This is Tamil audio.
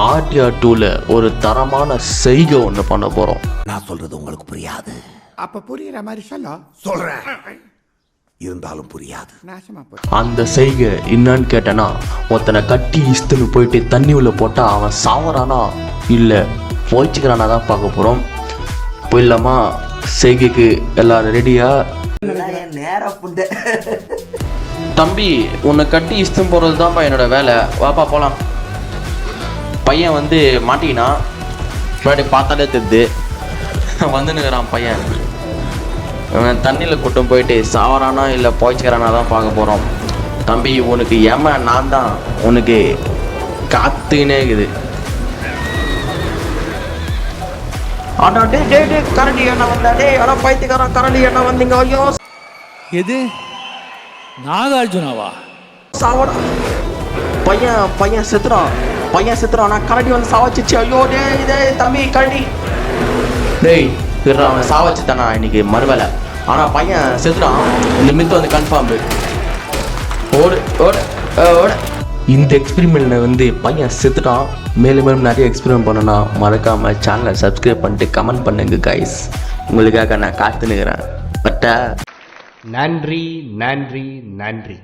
ஆர்டியா 2ல ஒரு தரமான செய்கை ஒன்று பண்ண போகிறோம். நான் சொல்றது உங்களுக்கு புரியாது. அப்ப புரியுற மாதிரி சொல்ல சொல்றேன், இருந்தாலும் புரியாது. நாசமா போ. அந்த செய்கை என்னன்னு கேட்டேன்னா, ஒருத்தனை கட்டி இஸ்துன்னு போயிட்டு தண்ணி உள்ள போட்டால் அவன் சாவறானா இல்லை போய்ச்சிக்கிறானா தான் பார்க்க போகிறோம். போயிடலாமா? செய்கைக்கு எல்லாரும் ரெடியா? தம்பி, உன்னை கட்டி இஸ்துன்னு போகிறது தான்ப்பா என்னோட வேலை. வாப்பா போகலாம். பையன் வந்து மாட்டிக்கினா முன்னாடி பார்த்தாலே தெரியுது வந்துன்னுக்கிறான் பையன். தண்ணியில் கூட்டம் போயிட்டு சாவறானா இல்லை போய்ச்சிக்கிறானா தான் பார்க்க போகிறோம். தம்பி, உனக்கு ஏமா நான் தான் உனக்கு காத்துக்கினே இருக்குது. ஆனா டே டே டே கரடி என்ன வந்தா? டே ஆனால் பைத்தியக்காரன் கரடி என்ன வந்தீங்க? ஐயோ எது நாகார்ஜுனாவா? சாவடா. பையன் செத்துறான். நான் கரடி வந்து சாவச்சிச்சு. ஐயோ டே இதே தம்பி கரடி. டேய் அவன் சாவச்சு தானா இன்னைக்கு மறுவேலை. ஆனால் பையன் செத்துறான். இந்த மித்து வந்து கன்ஃபார்ம். ஓடு ஓடு ஓடு. இந்த எக்ஸ்பெரிமெண்ட்டில் வந்து பையன் செத்துட்டான். மேலும் நிறைய எக்ஸ்பெரிமெண்ட் பண்ணனா மறக்காமல் சேனலை சப்ஸ்கிரைப் பண்ணிட்டு கமெண்ட் பண்ணுங்க கைஸ். உங்களுக்காக நான் காத்துனுக்கிறேன். பட்டா நன்றி நன்றி நன்றி.